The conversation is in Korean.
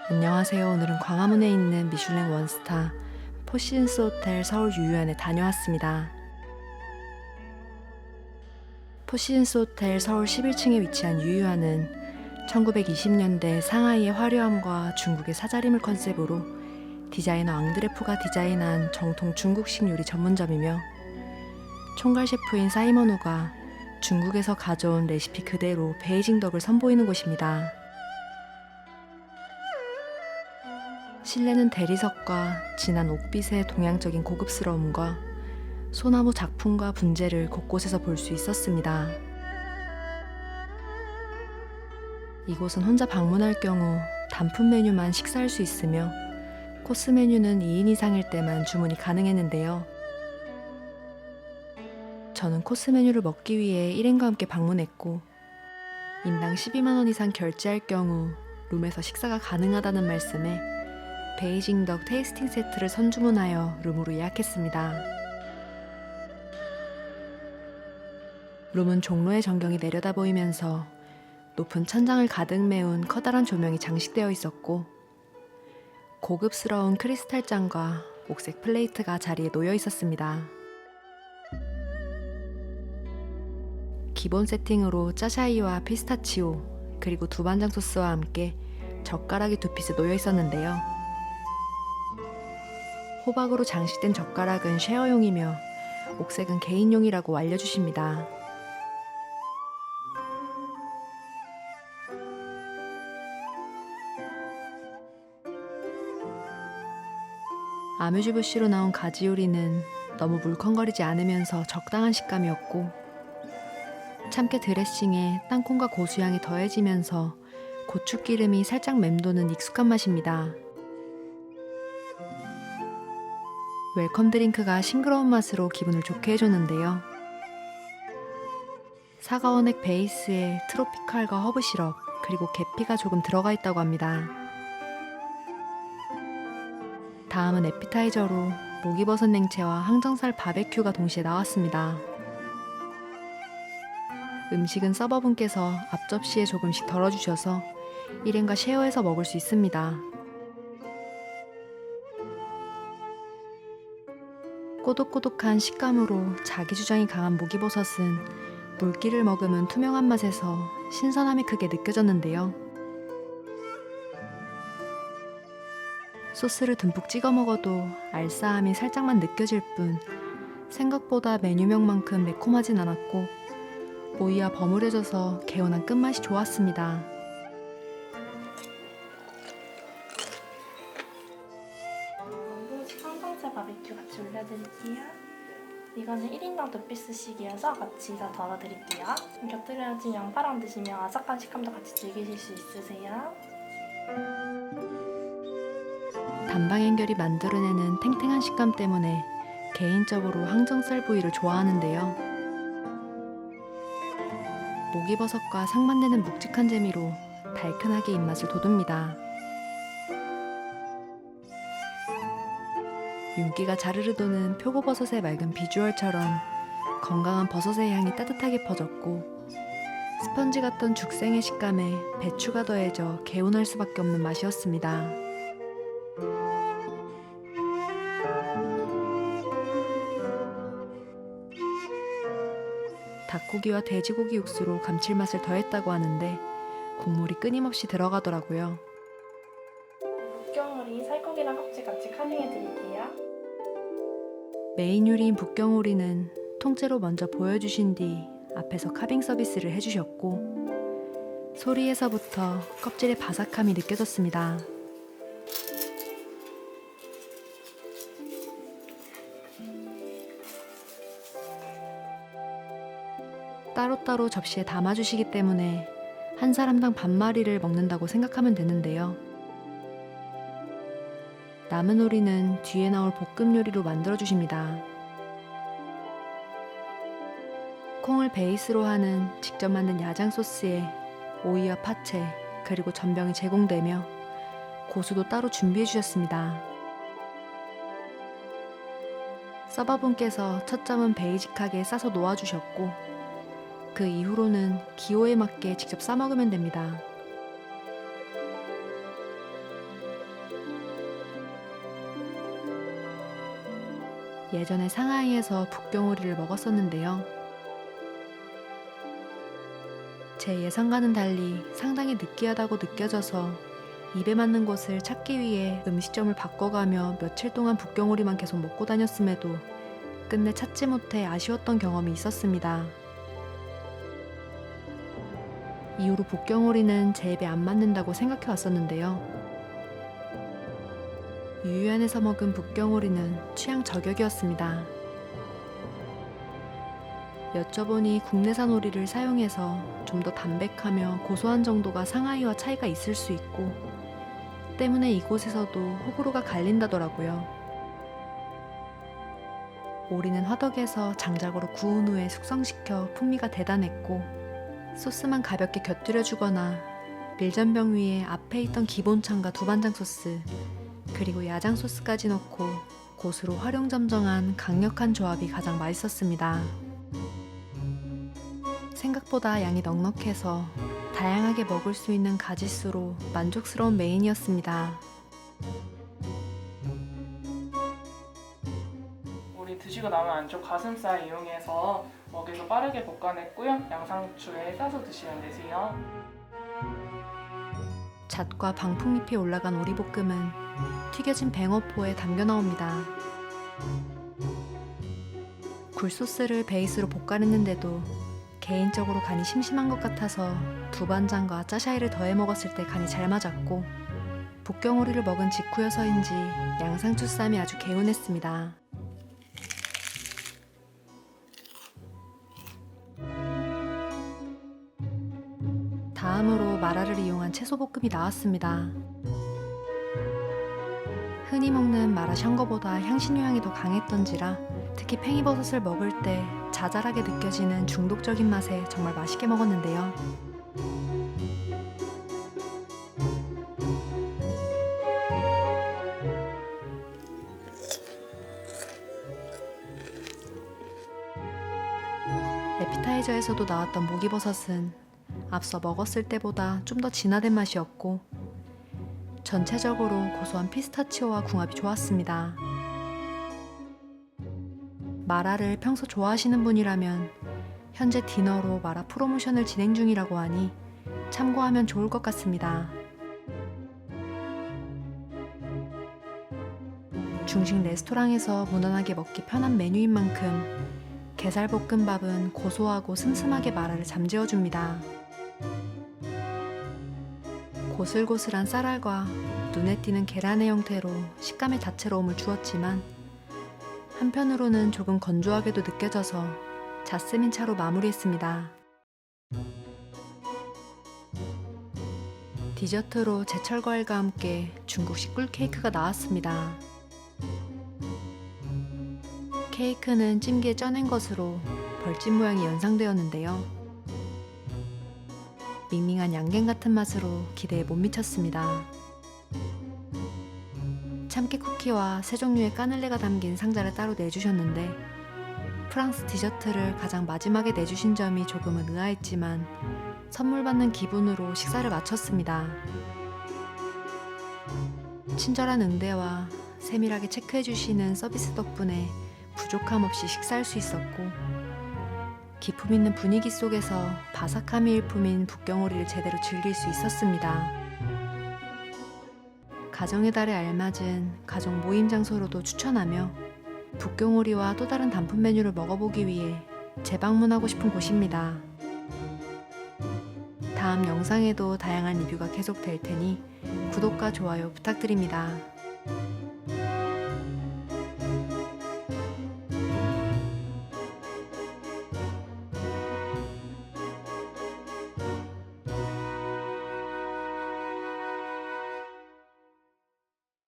안녕하세요. 오늘은 광화문에 있는 미슐랭 원스타 포시즌스 호텔 서울 유유안에 다녀왔습니다. 포시즌스 호텔 서울 11층에 위치한 유유안은 1920년대 상하이의 화려함과 중국의 사자림을 컨셉으로 디자이너 앙드레포가 디자인한 정통 중국식 요리 전문점이며 총괄 셰프인 사이먼 우가 중국에서 가져온 레시피 그대로 베이징 덕을 선보이는 곳입니다. 실내는 대리석과 진한 옥빛의 동양적인 고급스러움과 소나무 작품과 분재를 곳곳에서 볼 수 있었습니다. 이곳은 혼자 방문할 경우 단품 메뉴만 식사할 수 있으며 코스 메뉴는 2인 이상일 때만 주문이 가능했는데요. 저는 코스 메뉴를 먹기 위해 일행과 함께 방문했고 인당 12만 원 이상 결제할 경우 룸에서 식사가 가능하다는 말씀에 베이징 덕 테이스팅 세트를 선주문하여 룸으로 예약했습니다. 룸은 종로의 전경이 내려다 보이면서 높은 천장을 가득 메운 커다란 조명이 장식되어 있었고 고급스러운 크리스탈잔과 옥색 플레이트가 자리에 놓여 있었습니다. 기본 세팅으로 짜샤이와 피스타치오 그리고 두반장 소스와 함께 젓가락이 2핏에 놓여 있었는데요. 호박으로 장식된 젓가락은 쉐어용이며 옥색은 개인용이라고 알려주십니다. 아뮤즈부시로 나온 가지 요리는 너무 물컹거리지 않으면서 적당한 식감이었고 참깨 드레싱에 땅콩과 고수향이 더해지면서 고추기름이 살짝 맴도는 익숙한 맛입니다. 웰컴 드링크가 싱그러운 맛으로 기분을 좋게 해줬는데요. 사과 원액 베이스에 트로피칼과 허브 시럽 그리고 계피가 조금 들어가 있다고 합니다. 다음은 에피타이저로 목이버섯 냉채와 항정살 바베큐가 동시에 나왔습니다. 음식은 서버분께서 앞접시에 조금씩 덜어주셔서 일행과 쉐어해서 먹을 수 있습니다. 꼬독꼬독한 식감으로 자기 주장이 강한 목이버섯은 물기를 머금은 투명한 맛에서 신선함이 크게 느껴졌는데요. 소스를 듬뿍 찍어 먹어도 알싸함이 살짝만 느껴질 뿐 생각보다 메뉴명만큼 매콤하진 않았고 오이와 버무려져서 개운한 끝맛이 좋았습니다. 항정살 바베큐 같이 올려드릴게요. 이거는 1인당 2피스씩이어서 같이 다 덜어드릴게요. 곁들여진 양파랑 드시면 아삭한 식감도 같이 즐기실 수 있으세요. 단방행결이 만들어내는 탱탱한 식감 때문에 개인적으로 항정살 부위를 좋아하는데요. 목이버섯과 상반되는 묵직한 재미로 달큰하게 입맛을 돋웁니다. 윤기가 자르르 도는 표고버섯의 맑은 비주얼처럼 건강한 버섯의 향이 따뜻하게 퍼졌고 스펀지 같던 죽생의 식감에 배추가 더해져 개운할 수밖에 없는 맛이었습니다. 닭고기와 돼지고기 육수로 감칠맛을 더했다고 하는데 국물이 끊임없이 들어가더라고요. 북경오리 살코기랑 껍질 같이 카빙해드릴게요. 메인 요리인 북경오리는 통째로 먼저 보여주신 뒤 앞에서 카빙 서비스를 해주셨고 소리에서부터 껍질의 바삭함이 느껴졌습니다. 따로따로 접시에 담아주시기 때문에 한 사람당 반마리를 먹는다고 생각하면 되는데요. 남은 오리는 뒤에 나올 볶음 요리로 만들어주십니다. 콩을 베이스로 하는 직접 만든 야장 소스에 오이와 파채, 그리고 전병이 제공되며 고수도 따로 준비해 주셨습니다. 서버분께서 첫 점은 베이직하게 싸서 놓아주셨고 그 이후로는 기호에 맞게 직접 싸먹으면 됩니다. 예전에 상하이에서 북경오리를 먹었었는데요. 제 예상과는 달리 상당히 느끼하다고 느껴져서 입에 맞는 것을 찾기 위해 음식점을 바꿔가며 며칠 동안 북경오리만 계속 먹고 다녔음에도 끝내 찾지 못해 아쉬웠던 경험이 있었습니다. 이후로 북경오리는 제 입에 안 맞는다고 생각해 왔었는데요. 유유안에서 먹은 북경오리는 취향 저격이었습니다. 여쭤보니 국내산 오리를 사용해서 좀 더 담백하며 고소한 정도가 상하이와 차이가 있을 수 있고 때문에 이곳에서도 호불호가 갈린다더라고요. 오리는 화덕에서 장작으로 구운 후에 숙성시켜 풍미가 대단했고 소스만 가볍게 곁들여주거나 밀전병 위에 앞에 있던 기본창과 두반장 소스 그리고 야장 소스까지 넣고 고수로 활용점정한 강력한 조합이 가장 맛있었습니다. 생각보다 양이 넉넉해서 다양하게 먹을 수 있는 가짓수로 만족스러운 메인이었습니다. 우리 드시고 나면 안쪽 가슴살 이용해서 먹에서 빠르게 볶아냈고요. 양상추에 싸서 드시면 되세요. 잣과 방풍잎이 올라간 오리볶음은 튀겨진 뱅어포에 담겨 나옵니다. 굴소스를 베이스로 볶아냈는데도 개인적으로 간이 심심한 것 같아서 두반장과 짜샤이를 더해 먹었을 때 간이 잘 맞았고 북경오리를 먹은 직후여서인지 양상추 쌈이 아주 개운했습니다. 다음으로 마라를 이용한 채소볶음이 나왔습니다. 흔히 먹는 마라 샹궈보다 향신료향이 더 강했던지라 특히 팽이버섯을 먹을 때 자잘하게 느껴지는 중독적인 맛에 정말 맛있게 먹었는데요. 에피타이저에서도 나왔던 목이버섯은 앞서 먹었을 때보다 좀 더 진화된 맛이었고 전체적으로 고소한 피스타치오와 궁합이 좋았습니다. 마라를 평소 좋아하시는 분이라면 현재 디너로 마라 프로모션을 진행 중이라고 하니 참고하면 좋을 것 같습니다. 중식 레스토랑에서 무난하게 먹기 편한 메뉴인 만큼 게살볶음밥은 고소하고 슴슴하게 마라를 잠재워줍니다. 고슬고슬한 쌀알과 눈에 띄는 계란의 형태로 식감에 다채로움을 주었지만 한편으로는 조금 건조하게도 느껴져서 자스민 차로 마무리했습니다. 디저트로 제철 과일과 함께 중국식 꿀케이크가 나왔습니다. 케이크는 찜기에 쪄낸 것으로 벌집 모양이 연상되었는데요. 밍밍한 양갱 같은 맛으로 기대에 못 미쳤습니다. 참깨 쿠키와 세 종류의 까눌레가 담긴 상자를 따로 내주셨는데 프랑스 디저트를 가장 마지막에 내주신 점이 조금은 의아했지만 선물 받는 기분으로 식사를 마쳤습니다. 친절한 응대와 세밀하게 체크해주시는 서비스 덕분에 부족함 없이 식사할 수 있었고 기품 있는 분위기 속에서 바삭함이 일품인 북경오리를 제대로 즐길 수 있었습니다. 가정의 달에 알맞은 가족 모임 장소로도 추천하며 북경오리와 또 다른 단품 메뉴를 먹어보기 위해 재방문하고 싶은 곳입니다. 다음 영상에도 다양한 리뷰가 계속될 테니 구독과 좋아요 부탁드립니다.